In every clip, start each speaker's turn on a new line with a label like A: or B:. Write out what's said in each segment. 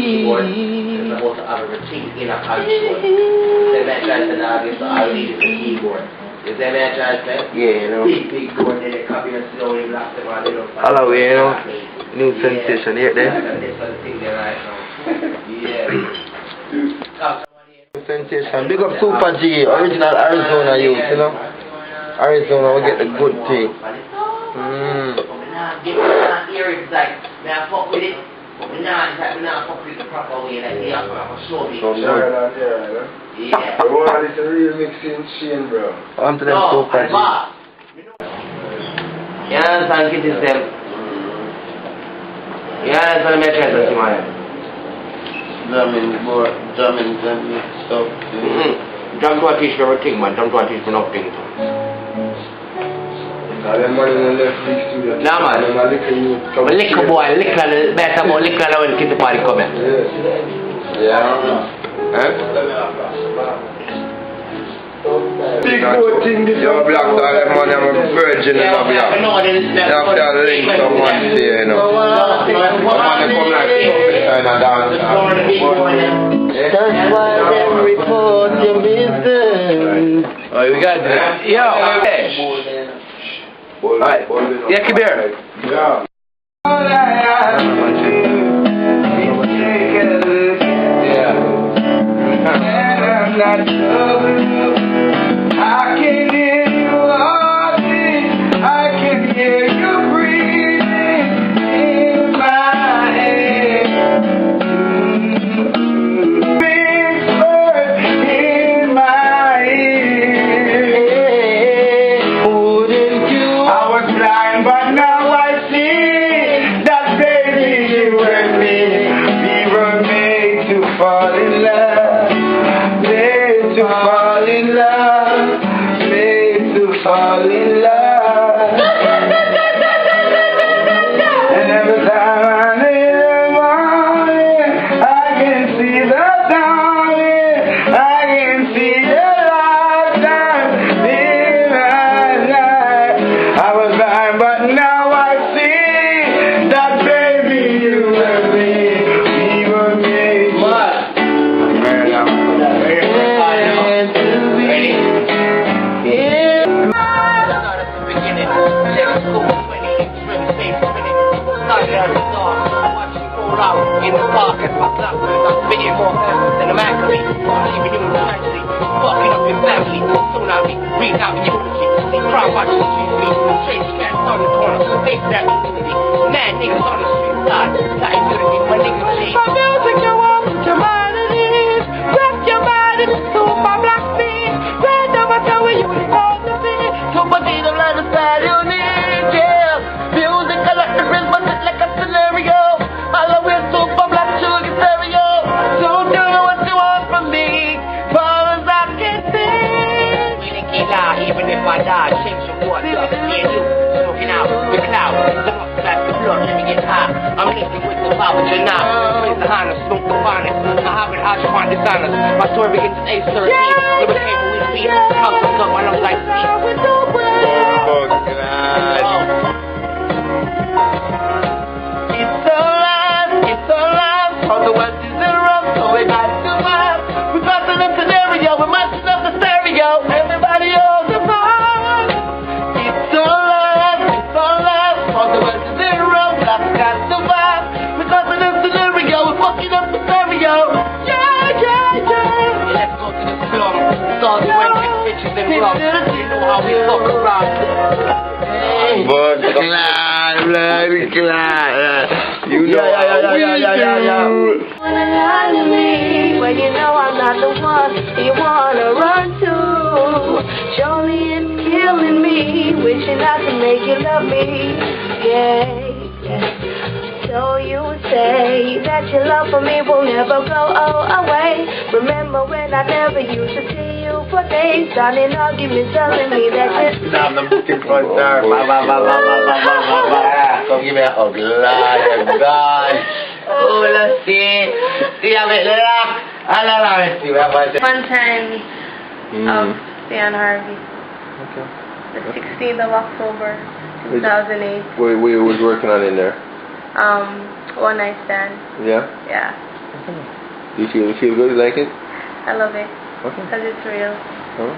A: keyboard. It's supposed to have a receipt in a console. Then that guy said, I'll leave the keyboard. Is that man trying to say?
B: Yeah, you know.
A: Big door, then they come in and slowly lock them out.
B: Hello, you know. New sensation here, then.
A: Yeah.
B: New sensation. Big up Super G, original Arizona youth, you know. Arizona will get the good thing.
A: Give it earrings like, man, I fuck with it. But now I fuck with the proper way, like, yeah, I'm gonna show me. Yeah.
C: I want this real mixing chain, bro.
B: On to them Super G.
A: You understand, get this them. You understand, make sense of it, man.
C: Drumming stuff.
A: Drum to a teach for everything, man. Drum to a teach for nothing.
C: Them man in the left big studio.
A: Nah, man. Liquor boy, liquor, better about liquor when kids the party come in.
C: Yeah.
A: Huh?
C: Big good thing this.
B: Yo, Blaxxx, all them money, I'm a virgin in the Blaxxx. You have to link someone here, you know. Someone come like and dance.
D: That's why they report your business.
A: Oh, we got this. Yo, okay. Alright, yeah, keep here.
C: Yeah. I can hear you walking, I can hear you breathing in my head. Big bird in my ear. Wouldn't you? I was blind, but now I see that baby you and me, we were made to fall in love, made to fall in love, made to fall in love. And every time I lay the morning, I can see the dawning, I can see the lifetime in my life. I was blind, but now I see that baby you and me, we were made to
A: in the park and my black man, I'm spitting more than a man can be. I'm leaving you in the country, fucking up your family. Soon I'll be reading out eulogy. They cry watching the streets meet. Trace cats on the corner, face that unity. Mad niggas on the street side, dying to me, my niggas cheat.
D: My music, you want your melodies. Rock your body, super black beat. Grand over town where you want to be. Super beat, don't understand you need, yeah. Music, I like the rhythm, but it's like a scenario. All the way super black sugar stereo. So do what you want from me, far as I can see.
A: We didn't get out, even if I die, shake your water, yeah, you, smoking out the cloud, look up past the blood, let me get high. I'm living with the power to now. Praise the highness, smoke the finest. I have it, I should find designers. My story begins at age 13. It became a week beat. House of God, my love like
D: It's alright, all the West is in rough, so we got to survive. We bustin' up scenario, we're messing up the stereo. Everybody on the phone. It's alright, all the West is in rough, got to survive. We bustin' up scenario, we're fucking up the stereo. Yeah.
A: let's go to the slum. Start to win bitches and rum. You know how we fuck around.
B: But glad. You know
D: Yeah. Wanna lie to me when you know I'm not the one you wanna run to. Surely it's killing me, wishing I could make you love me. Yeah. So you say that your love for me will never go away. Remember when I never used to see you for days, starting arguments telling me that this
B: I'm looking for a star. Come give me a hug, Lord God. Oh, let's see. See, I'm at the rock. Let's see.
E: One time of Stan Harvey.
B: Okay.
E: The 16th of October, 2008.
B: What was working on in there?
E: One night stand.
B: Yeah?
E: Yeah.
B: You feel good? You like it?
E: I love it.
B: Okay.
E: Because it's real.
B: Oh.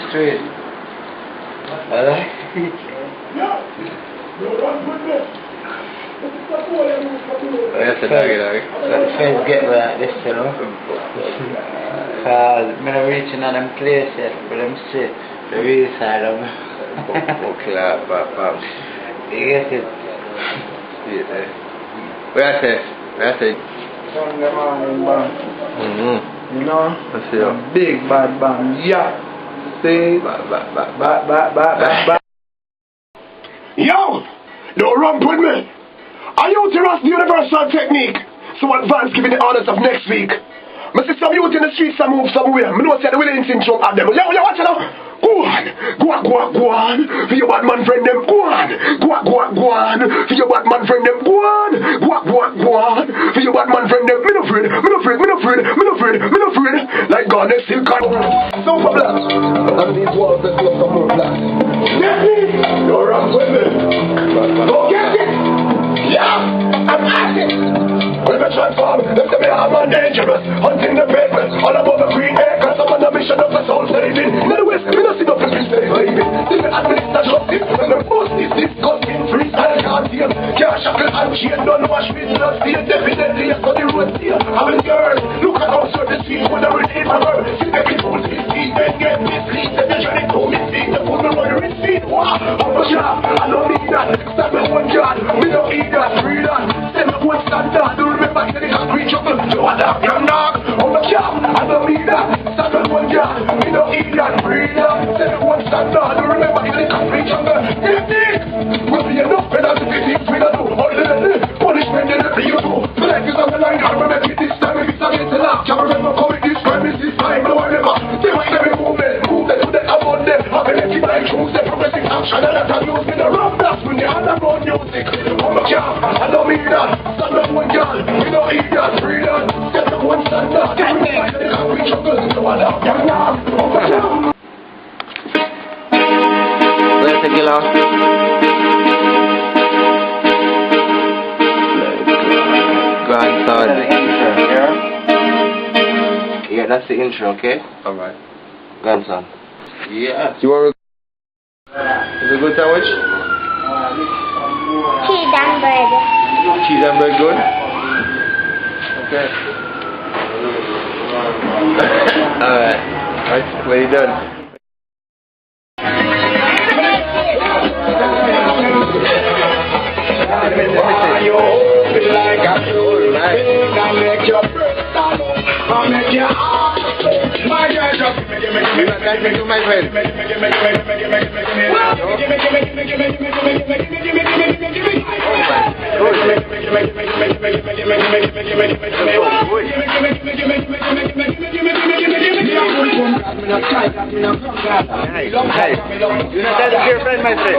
C: Straight. I like it.
B: That's a doggy.
C: Friends get like this, you know. Cause I'm not reaching on them place yet, but I'm straight. The real side of me.
B: Okay, pop.
C: You get it?
B: Yeah. Where I say?
C: Sunday morning band. You know?
B: Let's see.
C: A big bad band. Yeah. See? Bad.
F: Yo! Don't rump with me! I use the universal technique. So advance giving the orders of next week. I see some youth in the streets some move somewhere. I know say the willing thing jump at them. Yo, watch it now. Go on. For your bad man friend them. Go on. For your bad man friend them. Go on. For your bad man friend them. Me no afraid. Like God, they still can't. Super black. And these walls that feel some more black. Get me. Don't run with me. Go get it. Yeah. I'm at it. When I transform, them say me a man dangerous. Hunting the papers, all above the green acres. I'm on a mission of a soul saving. In the West, me no see no people slave living. This is administer justice, and the post is disgusting. Freestyle can't see him. Can't shackle and chain, don't wash me blood stain. Definitely I saw the road steer. I'm a girl, look at how certain streets when I relate my word. See the people see speed, then get mislead. Then they try to throw me seed, they put me on the receipt. Wow, I'm a job, I don't need that. Stand me one yard, we don't eat that, read that. Send me one standard, do remember say they have green trouble. So I dog, young dog, I'm a job, I don't need that. Stand me one yard, we don't eat that, read that. Send me one standard, do remember say they have green trouble. Will be enough penalty for things we don't do. Punishment they never you do. My life is on the line, I remember it this time, if it's against the law. Can't remember coming this crime, is this time, no one ever. They might every movement, move them to the above them. I've been letting my choose the progressive action, and that I use me the rough blast when they underground music. I'm a job, I don't mean that. Stand up one girl, we don't eat that, read that. Step up one standard, they remember they have green trouble. So I love young dog, I'm a job.
B: Where's the killer? Grandson. Yeah, that's the intro, okay? Alright. Grandson. Yeah. You want is it good sandwich?
D: Cheese and bread.
B: Cheese and bread good? Okay. Alright. When you done? My friend. Nice. You not tell your friend, my friend.